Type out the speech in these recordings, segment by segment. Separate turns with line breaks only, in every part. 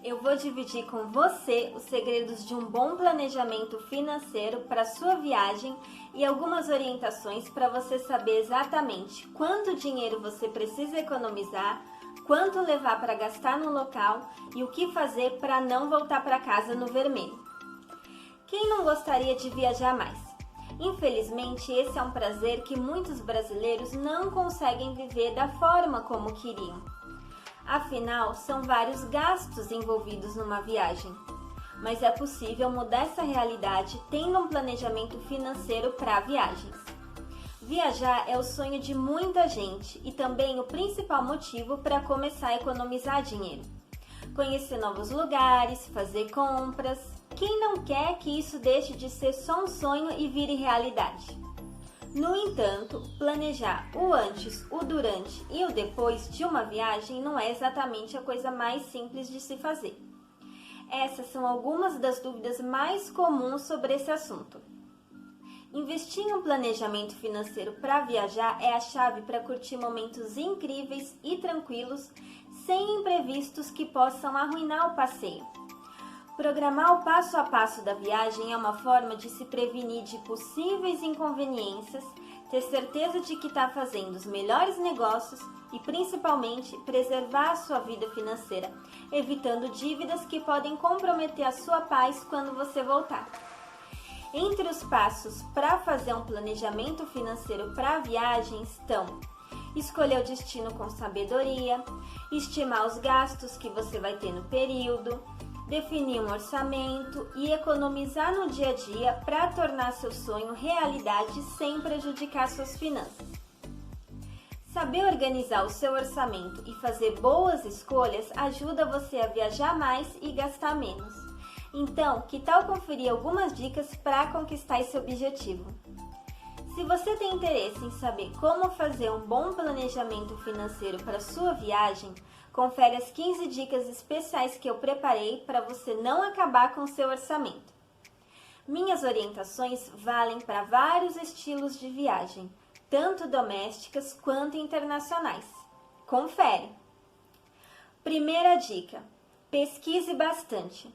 Eu vou dividir com você os segredos de um bom planejamento financeiro para sua viagem e algumas orientações para você saber exatamente quanto dinheiro você precisa economizar, quanto levar para gastar no local e o que fazer para não voltar para casa no vermelho. Quem não gostaria de viajar mais? Infelizmente, esse é um prazer que muitos brasileiros não conseguem viver da forma como queriam. Afinal, são vários gastos envolvidos numa viagem. Mas é possível mudar essa realidade tendo um planejamento financeiro para viagens. Viajar é o sonho de muita gente e também o principal motivo para começar a economizar dinheiro. Conhecer novos lugares, fazer compras. Quem não quer que isso deixe de ser só um sonho e vire realidade? No entanto, planejar o antes, o durante e o depois de uma viagem não é exatamente a coisa mais simples de se fazer. Essas são algumas das dúvidas mais comuns sobre esse assunto. Investir em um planejamento financeiro para viajar é a chave para curtir momentos incríveis e tranquilos, sem imprevistos que possam arruinar o passeio. Programar o passo a passo da viagem é uma forma de se prevenir de possíveis inconveniências, ter certeza de que está fazendo os melhores negócios e, principalmente, preservar a sua vida financeira, evitando dívidas que podem comprometer a sua paz quando você voltar. Entre os passos para fazer um planejamento financeiro para a viagem estão: escolher o destino com sabedoria, estimar os gastos que você vai ter no período, definir um orçamento e economizar no dia a dia para tornar seu sonho realidade sem prejudicar suas finanças. Saber organizar o seu orçamento e fazer boas escolhas ajuda você a viajar mais e gastar menos. Então, que tal conferir algumas dicas para conquistar esse objetivo? Se você tem interesse em saber como fazer um bom planejamento financeiro para sua viagem, confere as 15 dicas especiais que eu preparei para você não acabar com o seu orçamento. Minhas orientações valem para vários estilos de viagem, tanto domésticas quanto internacionais. Confere! Primeira dica: pesquise bastante.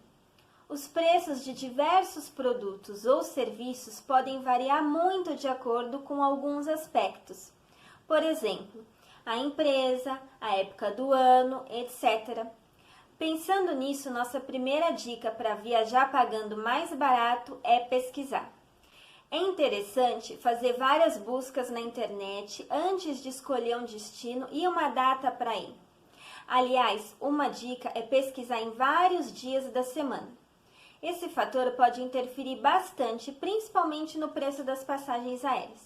Os preços de diversos produtos ou serviços podem variar muito de acordo com alguns aspectos. Por exemplo, a empresa, a época do ano, etc. Pensando nisso, nossa primeira dica para viajar pagando mais barato é pesquisar. É interessante fazer várias buscas na internet antes de escolher um destino e uma data para ir. Aliás, uma dica é pesquisar em vários dias da semana. Esse fator pode interferir bastante, principalmente no preço das passagens aéreas.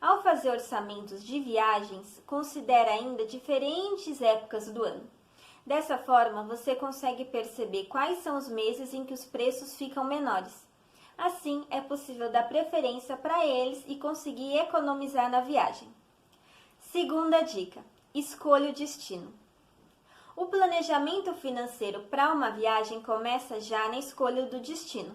Ao fazer orçamentos de viagens, considere ainda diferentes épocas do ano. Dessa forma, você consegue perceber quais são os meses em que os preços ficam menores. Assim, é possível dar preferência para eles e conseguir economizar na viagem. Segunda dica: escolha o destino. O planejamento financeiro para uma viagem começa já na escolha do destino.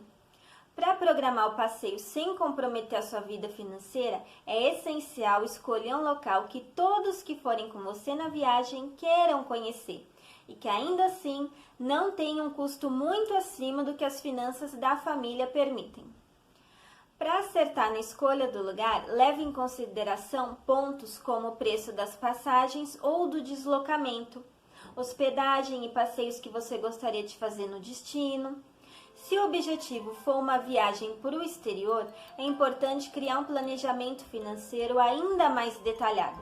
Para programar o passeio sem comprometer a sua vida financeira, é essencial escolher um local que todos que forem com você na viagem queiram conhecer e que ainda assim não tenha um custo muito acima do que as finanças da família permitem. Para acertar na escolha do lugar, leve em consideração pontos como o preço das passagens ou do deslocamento, hospedagem e passeios que você gostaria de fazer no destino. Se o objetivo for uma viagem para o exterior, é importante criar um planejamento financeiro ainda mais detalhado.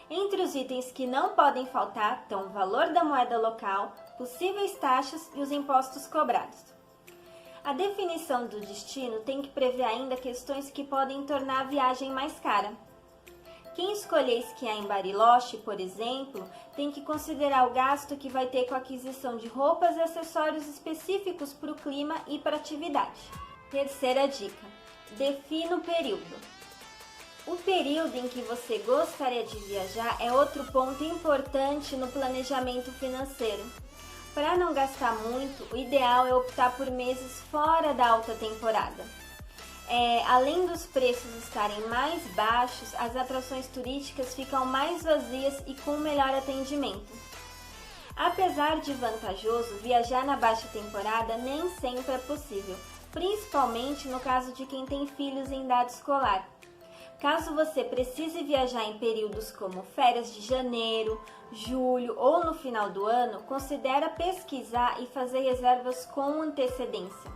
Entre os itens que não podem faltar estão o valor da moeda local, possíveis taxas e os impostos cobrados. A definição do destino tem que prever ainda questões que podem tornar a viagem mais cara. Quem escolher esquiar em Bariloche, por exemplo, tem que considerar o gasto que vai ter com a aquisição de roupas e acessórios específicos para o clima e para a atividade. Terceira dica: defina o período. O período em que você gostaria de viajar é outro ponto importante no planejamento financeiro. Para não gastar muito, o ideal é optar por meses fora da alta temporada. Além dos preços estarem mais baixos, as atrações turísticas ficam mais vazias e com melhor atendimento. Apesar de vantajoso, viajar na baixa temporada nem sempre é possível, principalmente no caso de quem tem filhos em idade escolar. Caso você precise viajar em períodos como férias de janeiro, julho ou no final do ano, considere pesquisar e fazer reservas com antecedência.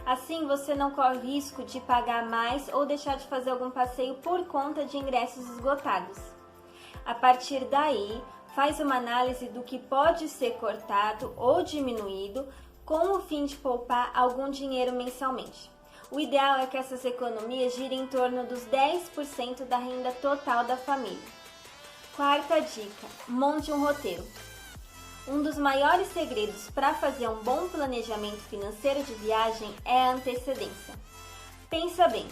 Assim você não corre risco de pagar mais ou deixar de fazer algum passeio por conta de ingressos esgotados. A partir daí, faz uma análise do que pode ser cortado ou diminuído com o fim de poupar algum dinheiro mensalmente. O ideal é que essas economias girem em torno dos 10% da renda total da família. Quarta dica: monte um roteiro. Um dos maiores segredos para fazer um bom planejamento financeiro de viagem é a antecedência. Pensa bem.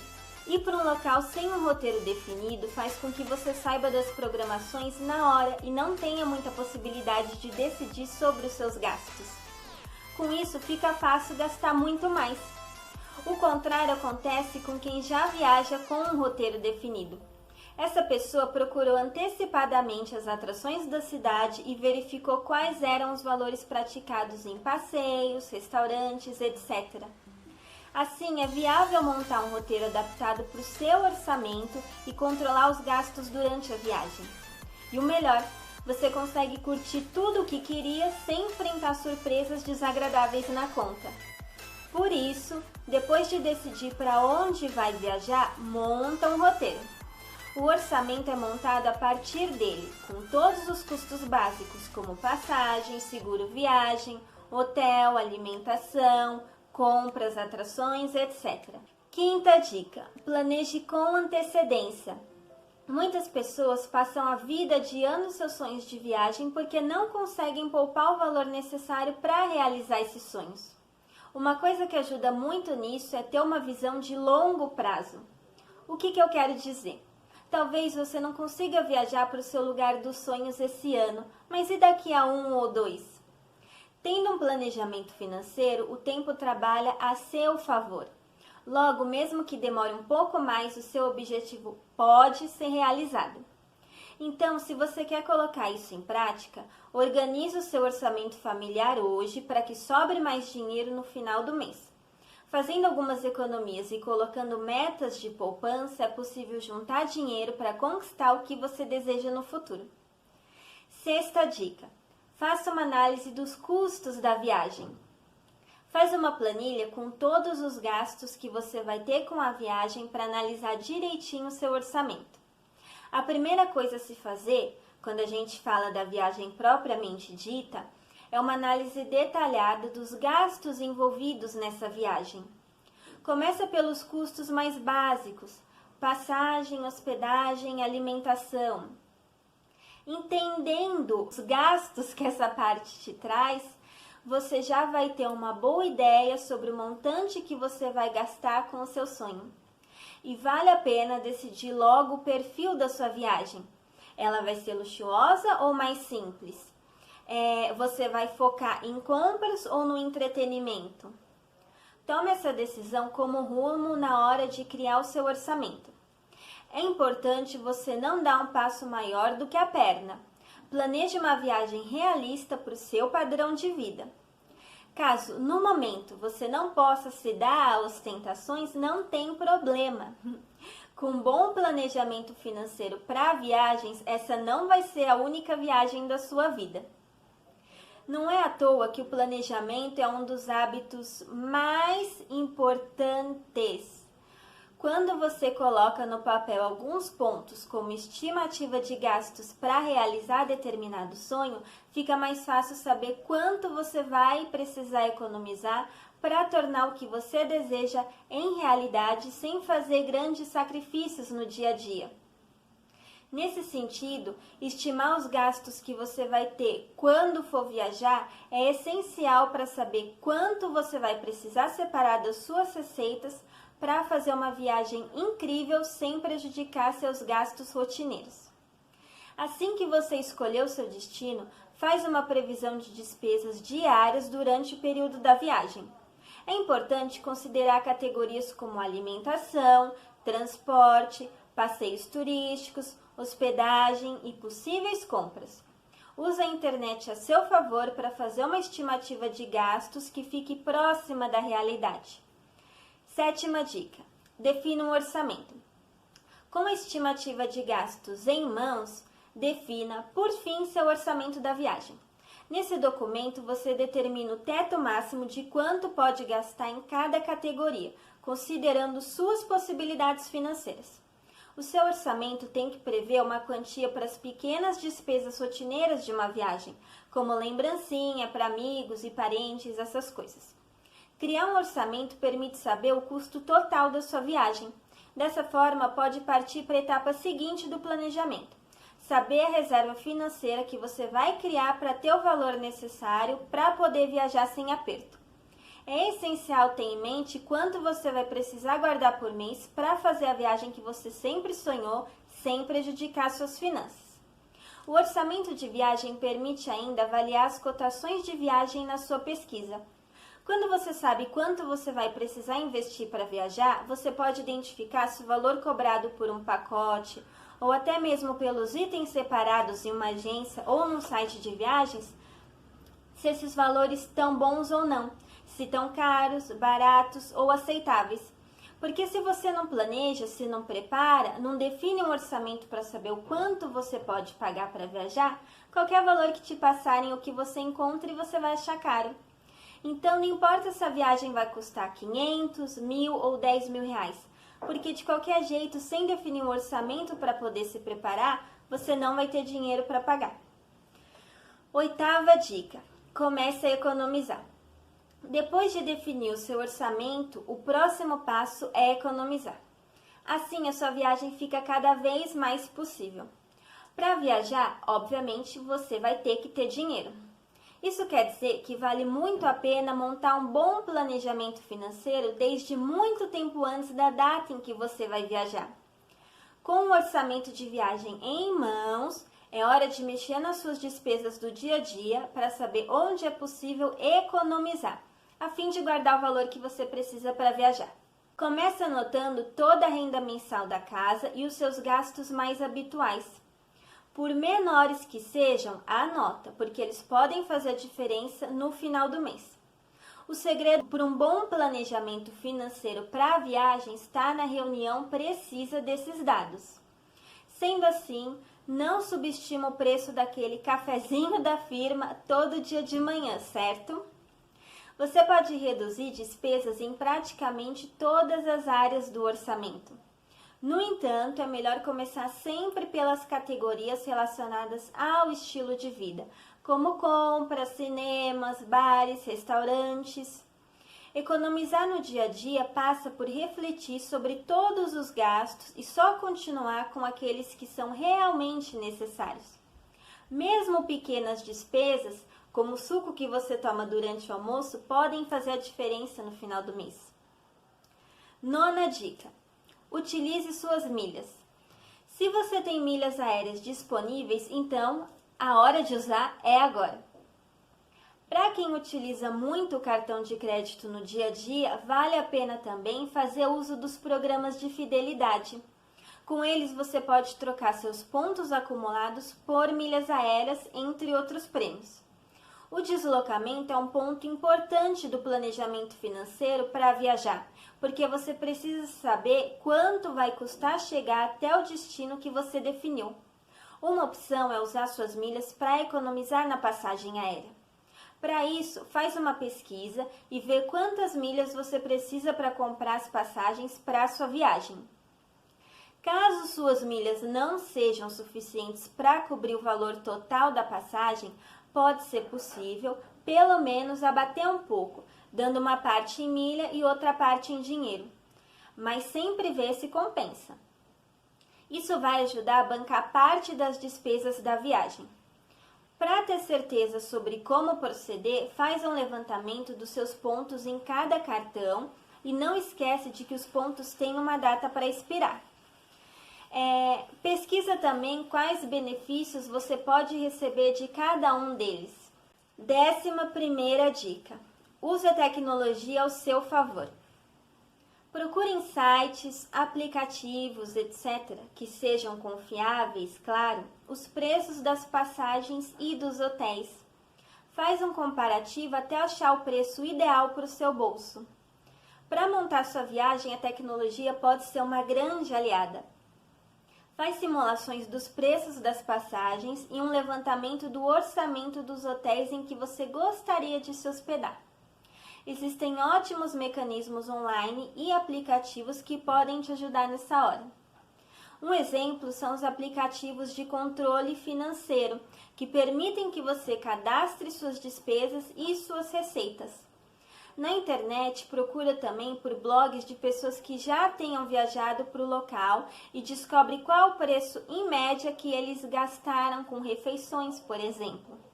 Ir para um local sem um roteiro definido faz com que você saiba das programações na hora e não tenha muita possibilidade de decidir sobre os seus gastos. Com isso, fica fácil gastar muito mais. O contrário acontece com quem já viaja com um roteiro definido. Essa pessoa procurou antecipadamente as atrações da cidade e verificou quais eram os valores praticados em passeios, restaurantes, etc. Assim, é viável montar um roteiro adaptado para o seu orçamento e controlar os gastos durante a viagem. E o melhor, você consegue curtir tudo o que queria sem enfrentar surpresas desagradáveis na conta. Por isso, depois de decidir para onde vai viajar, monta um roteiro. O orçamento é montado a partir dele, com todos os custos básicos, como passagem, seguro viagem, hotel, alimentação, compras, atrações, etc. Quinta dica: planeje com antecedência. Muitas pessoas passam a vida adiando seus sonhos de viagem porque não conseguem poupar o valor necessário para realizar esses sonhos. Uma coisa que ajuda muito nisso é ter uma visão de longo prazo. O que eu quero dizer? Talvez você não consiga viajar para o seu lugar dos sonhos esse ano, mas e daqui a 1 ou 2? Tendo um planejamento financeiro, o tempo trabalha a seu favor. Logo, mesmo que demore um pouco mais, o seu objetivo pode ser realizado. Então, se você quer colocar isso em prática, organize o seu orçamento familiar hoje para que sobre mais dinheiro no final do mês. Fazendo algumas economias e colocando metas de poupança, é possível juntar dinheiro para conquistar o que você deseja no futuro. Sexta dica: faça uma análise dos custos da viagem. Faz uma planilha com todos os gastos que você vai ter com a viagem para analisar direitinho o seu orçamento. A primeira coisa a se fazer, quando a gente fala da viagem propriamente dita, é uma análise detalhada dos gastos envolvidos nessa viagem. Começa pelos custos mais básicos: passagem, hospedagem, alimentação. Entendendo os gastos que essa parte te traz, você já vai ter uma boa ideia sobre o montante que você vai gastar com o seu sonho. E vale a pena decidir logo o perfil da sua viagem. Ela vai ser luxuosa ou mais simples? Você vai focar em compras ou no entretenimento? Tome essa decisão como rumo na hora de criar o seu orçamento. É importante você não dar um passo maior do que a perna. Planeje uma viagem realista para o seu padrão de vida. Caso, no momento, você não possa se dar a ostentações, não tem problema. Com um bom planejamento financeiro para viagens, essa não vai ser a única viagem da sua vida. Não é à toa que o planejamento é um dos hábitos mais importantes. Quando você coloca no papel alguns pontos como estimativa de gastos para realizar determinado sonho, fica mais fácil saber quanto você vai precisar economizar para tornar o que você deseja em realidade sem fazer grandes sacrifícios no dia a dia. Nesse sentido, estimar os gastos que você vai ter quando for viajar é essencial para saber quanto você vai precisar separar das suas receitas para fazer uma viagem incrível sem prejudicar seus gastos rotineiros. Assim que você escolher o seu destino, faz uma previsão de despesas diárias durante o período da viagem. É importante considerar categorias como alimentação, transporte, passeios turísticos, hospedagem e possíveis compras. Use a internet a seu favor para fazer uma estimativa de gastos que fique próxima da realidade. 7ª dica: defina um orçamento. Com a estimativa de gastos em mãos, defina, por fim, seu orçamento da viagem. Nesse documento, você determina o teto máximo de quanto pode gastar em cada categoria, considerando suas possibilidades financeiras. O seu orçamento tem que prever uma quantia para as pequenas despesas rotineiras de uma viagem, como lembrancinha para amigos e parentes, essas coisas. Criar um orçamento permite saber o custo total da sua viagem. Dessa forma, pode partir para a etapa seguinte do planejamento: saber a reserva financeira que você vai criar para ter o valor necessário para poder viajar sem aperto. É essencial ter em mente quanto você vai precisar guardar por mês para fazer a viagem que você sempre sonhou, sem prejudicar suas finanças. O orçamento de viagem permite ainda avaliar as cotações de viagem na sua pesquisa. Quando você sabe quanto você vai precisar investir para viajar, você pode identificar se o valor cobrado por um pacote ou até mesmo pelos itens separados em uma agência ou num site de viagens, se esses valores estão bons ou não, se estão caros, baratos ou aceitáveis. Porque se você não planeja, se não prepara, não define um orçamento para saber o quanto você pode pagar para viajar, qualquer valor que te passarem o que você encontra e você vai achar caro. Então não importa se a viagem vai custar 500, 1.000 ou 10 mil reais, porque de qualquer jeito, sem definir um orçamento para poder se preparar, você não vai ter dinheiro para pagar. 8ª dica: comece a economizar. Depois de definir o seu orçamento, o próximo passo é economizar. Assim, a sua viagem fica cada vez mais possível. Para viajar, obviamente, você vai ter que ter dinheiro. Isso quer dizer que vale muito a pena montar um bom planejamento financeiro desde muito tempo antes da data em que você vai viajar. Com o orçamento de viagem em mãos, é hora de mexer nas suas despesas do dia a dia para saber onde é possível economizar, a fim de guardar o valor que você precisa para viajar. Comece anotando toda a renda mensal da casa e os seus gastos mais habituais. Por menores que sejam, anota, porque eles podem fazer a diferença no final do mês. O segredo para um bom planejamento financeiro para a viagem está na reunião precisa desses dados. Sendo assim, não subestima o preço daquele cafezinho da firma todo dia de manhã, certo? Você pode reduzir despesas em praticamente todas as áreas do orçamento. No entanto, é melhor começar sempre pelas categorias relacionadas ao estilo de vida, como compras, cinemas, bares, restaurantes. Economizar no dia a dia passa por refletir sobre todos os gastos e só continuar com aqueles que são realmente necessários. Mesmo pequenas despesas, como o suco que você toma durante o almoço, podem fazer a diferença no final do mês. 9ª dica: utilize suas milhas. Se você tem milhas aéreas disponíveis, então a hora de usar é agora. Para quem utiliza muito o cartão de crédito no dia a dia, vale a pena também fazer uso dos programas de fidelidade. Com eles você pode trocar seus pontos acumulados por milhas aéreas, entre outros prêmios. O deslocamento é um ponto importante do planejamento financeiro para viajar, porque você precisa saber quanto vai custar chegar até o destino que você definiu. Uma opção é usar suas milhas para economizar na passagem aérea. Para isso, faz uma pesquisa e vê quantas milhas você precisa para comprar as passagens para a sua viagem. Caso suas milhas não sejam suficientes para cobrir o valor total da passagem, pode ser possível, pelo menos, abater um pouco, dando uma parte em milha e outra parte em dinheiro. Mas sempre vê se compensa. Isso vai ajudar a bancar parte das despesas da viagem. Para ter certeza sobre como proceder, faz um levantamento dos seus pontos em cada cartão e não esquece de que os pontos têm uma data para expirar. Pesquisa também quais benefícios você pode receber de cada um deles. 11ª dica: use a tecnologia ao seu favor. Procure em sites, aplicativos, etc., que sejam confiáveis, claro, os preços das passagens e dos hotéis. Faz um comparativo até achar o preço ideal para o seu bolso. Para montar sua viagem, a tecnologia pode ser uma grande aliada. Faz simulações dos preços das passagens e um levantamento do orçamento dos hotéis em que você gostaria de se hospedar. Existem ótimos mecanismos online e aplicativos que podem te ajudar nessa hora. Um exemplo são os aplicativos de controle financeiro, que permitem que você cadastre suas despesas e suas receitas. Na internet, procura também por blogs de pessoas que já tenham viajado para o local e descobre qual o preço em média que eles gastaram com refeições, por exemplo.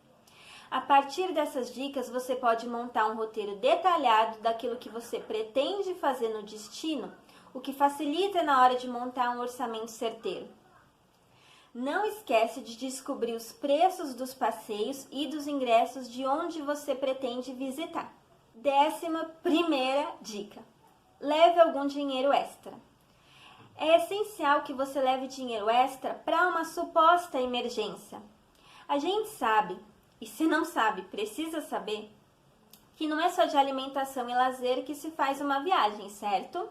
A partir dessas dicas, você pode montar um roteiro detalhado daquilo que você pretende fazer no destino, o que facilita na hora de montar um orçamento certeiro. Não esquece de descobrir os preços dos passeios e dos ingressos de onde você pretende visitar. 11ª dica: leve algum dinheiro extra. É essencial que você leve dinheiro extra para uma suposta emergência. A gente sabe, e se não sabe, precisa saber, que não é só de alimentação e lazer que se faz uma viagem, certo?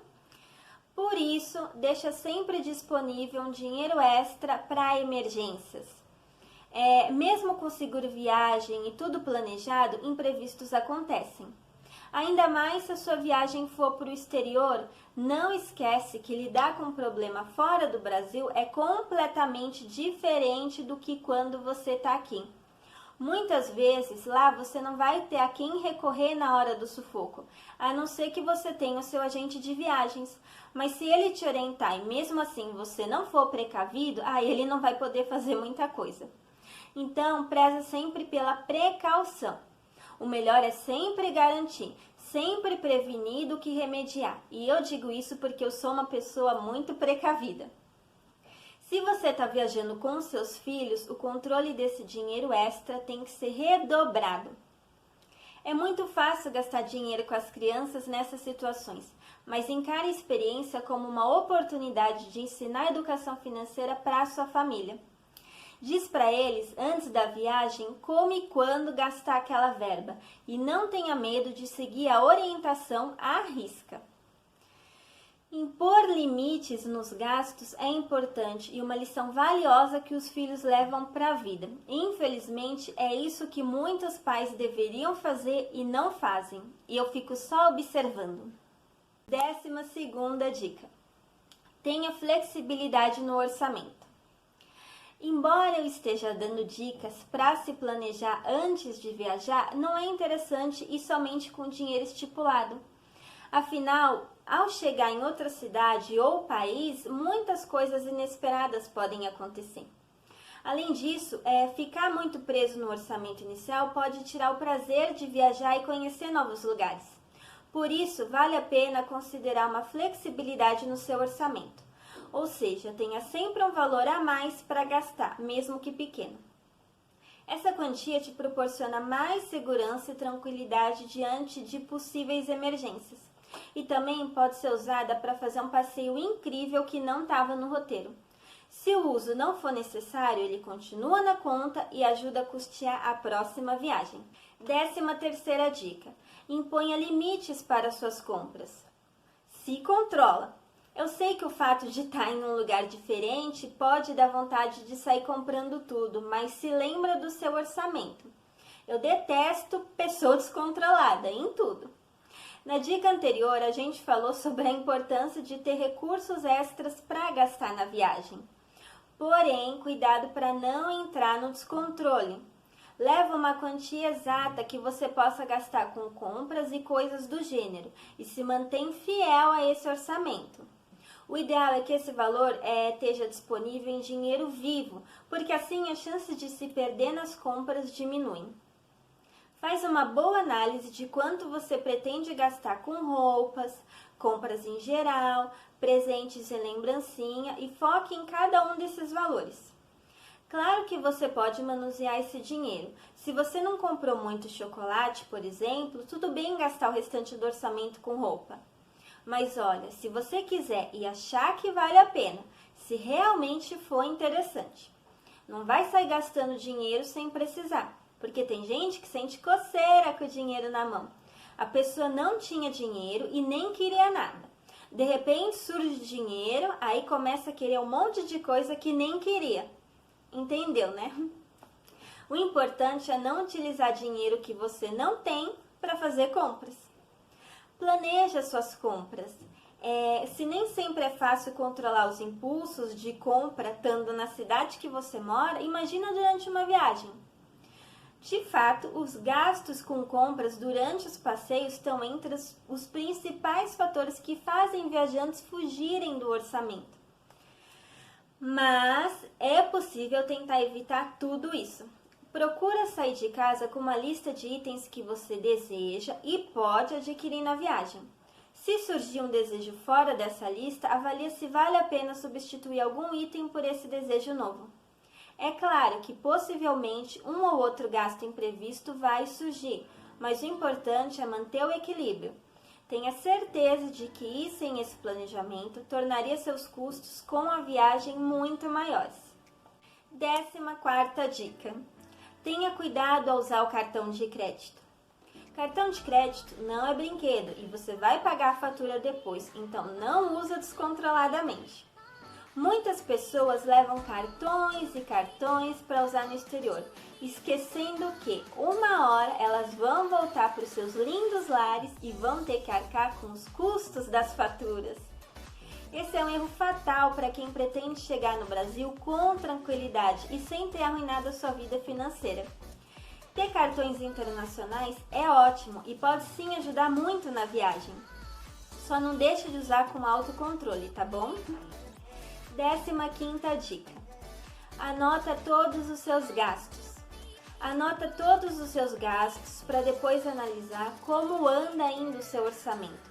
Por isso, deixa sempre disponível um dinheiro extra para emergências. Mesmo com seguro viagem e tudo planejado, imprevistos acontecem. Ainda mais se a sua viagem for para o exterior, não esquece que lidar com um problema fora do Brasil é completamente diferente do que quando você está aqui. Muitas vezes lá você não vai ter a quem recorrer na hora do sufoco, a não ser que você tenha o seu agente de viagens. Mas se ele te orientar e mesmo assim você não for precavido, ele não vai poder fazer muita coisa. Então, preza sempre pela precaução. O melhor é sempre garantir, sempre prevenir do que remediar. E eu digo isso porque eu sou uma pessoa muito precavida. Se você está viajando com os seus filhos, o controle desse dinheiro extra tem que ser redobrado. É muito fácil gastar dinheiro com as crianças nessas situações, mas encare a experiência como uma oportunidade de ensinar educação financeira para a sua família. Diz para eles, antes da viagem, como e quando gastar aquela verba e não tenha medo de seguir a orientação à risca. Impor limites nos gastos é importante e uma lição valiosa que os filhos levam para a vida. Infelizmente, é isso que muitos pais deveriam fazer e não fazem, e eu fico só observando. 12ª dica: tenha flexibilidade no orçamento. Embora eu esteja dando dicas para se planejar antes de viajar, não é interessante ir somente com dinheiro estipulado. Afinal, ao chegar em outra cidade ou país, muitas coisas inesperadas podem acontecer. Além disso, ficar muito preso no orçamento inicial pode tirar o prazer de viajar e conhecer novos lugares. Por isso, vale a pena considerar uma flexibilidade no seu orçamento. Ou seja, tenha sempre um valor a mais para gastar, mesmo que pequeno. Essa quantia te proporciona mais segurança e tranquilidade diante de possíveis emergências. E também pode ser usada para fazer um passeio incrível que não estava no roteiro. Se o uso não for necessário, ele continua na conta e ajuda a custear a próxima viagem. 13ª dica: imponha limites para suas compras. Se controla. Eu sei que o fato de estar em um lugar diferente pode dar vontade de sair comprando tudo, mas se lembra do seu orçamento. Eu detesto pessoa descontrolada em tudo. Na dica anterior, a gente falou sobre a importância de ter recursos extras para gastar na viagem. Porém, cuidado para não entrar no descontrole. Leva uma quantia exata que você possa gastar com compras e coisas do gênero e se mantém fiel a esse orçamento. O ideal é que esse valor esteja disponível em dinheiro vivo, porque assim a chance de se perder nas compras diminui. Faz uma boa análise de quanto você pretende gastar com roupas, compras em geral, presentes e lembrancinha e foque em cada um desses valores. Claro que você pode manusear esse dinheiro. Se você não comprou muito chocolate, por exemplo, tudo bem gastar o restante do orçamento com roupa. Mas olha, se você quiser e achar que vale a pena, se realmente for interessante, não vai sair gastando dinheiro sem precisar, porque tem gente que sente coceira com o dinheiro na mão. A pessoa não tinha dinheiro e nem queria nada. De repente surge dinheiro, aí começa a querer um monte de coisa que nem queria. Entendeu, né? O importante é não utilizar dinheiro que você não tem para fazer compras. Planeja suas compras. Se nem sempre é fácil controlar os impulsos de compra estando na cidade que você mora, imagina durante uma viagem. De fato, os gastos com compras durante os passeios estão entre os principais fatores que fazem viajantes fugirem do orçamento. Mas é possível tentar evitar tudo isso. Procura sair de casa com uma lista de itens que você deseja e pode adquirir na viagem. Se surgir um desejo fora dessa lista, avalie se vale a pena substituir algum item por esse desejo novo. É claro que possivelmente um ou outro gasto imprevisto vai surgir, mas o importante é manter o equilíbrio. Tenha certeza de que ir sem esse planejamento tornaria seus custos com a viagem muito maiores. 14ª dica. Tenha cuidado ao usar o cartão de crédito. Cartão de crédito não é brinquedo e você vai pagar a fatura depois, então não usa descontroladamente. Muitas pessoas levam cartões e cartões para usar no exterior, esquecendo que uma hora elas vão voltar para os seus lindos lares e vão ter que arcar com os custos das faturas. Esse é um erro fatal para quem pretende chegar no Brasil com tranquilidade e sem ter arruinado a sua vida financeira. Ter cartões internacionais é ótimo e pode sim ajudar muito na viagem. Só não deixe de usar com autocontrole, tá bom? 15ª dica. Anota todos os seus gastos. Anota todos os seus gastos para depois analisar como anda indo o seu orçamento.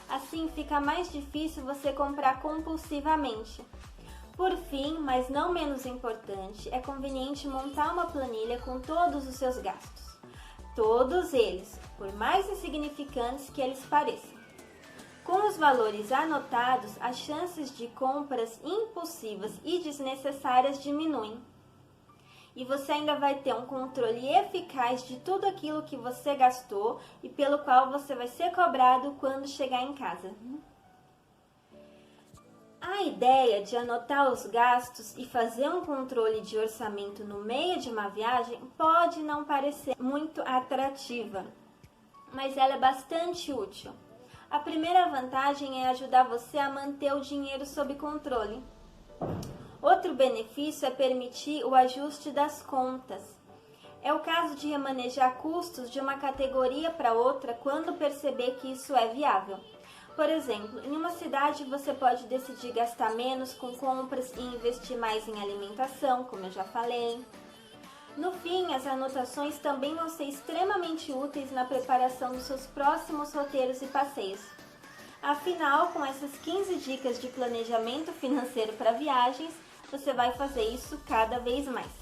Assim fica mais difícil você comprar compulsivamente. Por fim, mas não menos importante, é conveniente montar uma planilha com todos os seus gastos. Todos eles, por mais insignificantes que eles pareçam. Com os valores anotados, as chances de compras impulsivas e desnecessárias diminuem. E você ainda vai ter um controle eficaz de tudo aquilo que você gastou e pelo qual você vai ser cobrado quando chegar em casa. A ideia de anotar os gastos e fazer um controle de orçamento no meio de uma viagem pode não parecer muito atrativa, mas ela é bastante útil. A primeira vantagem é ajudar você a manter o dinheiro sob controle. Outro benefício é permitir o ajuste das contas. É o caso de remanejar custos de uma categoria para outra quando perceber que isso é viável. Por exemplo, em uma cidade você pode decidir gastar menos com compras e investir mais em alimentação, como eu já falei. No fim, as anotações também vão ser extremamente úteis na preparação dos seus próximos roteiros e passeios. Afinal, com essas 15 dicas de planejamento financeiro para viagens, você vai fazer isso cada vez mais.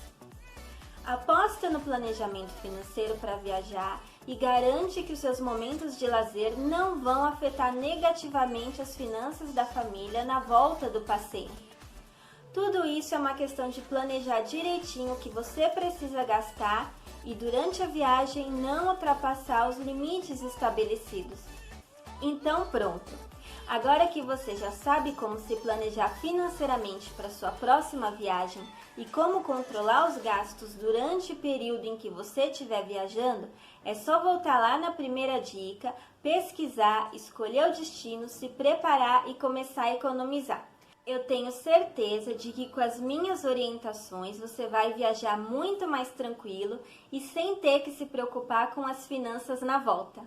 Aposta no planejamento financeiro para viajar e garante que os seus momentos de lazer não vão afetar negativamente as finanças da família na volta do passeio. Tudo isso é uma questão de planejar direitinho o que você precisa gastar e durante a viagem não ultrapassar os limites estabelecidos. Então pronto! Agora que você já sabe como se planejar financeiramente para sua próxima viagem e como controlar os gastos durante o período em que você estiver viajando, é só voltar lá na primeira dica, pesquisar, escolher o destino, se preparar e começar a economizar. Eu tenho certeza de que com as minhas orientações você vai viajar muito mais tranquilo e sem ter que se preocupar com as finanças na volta.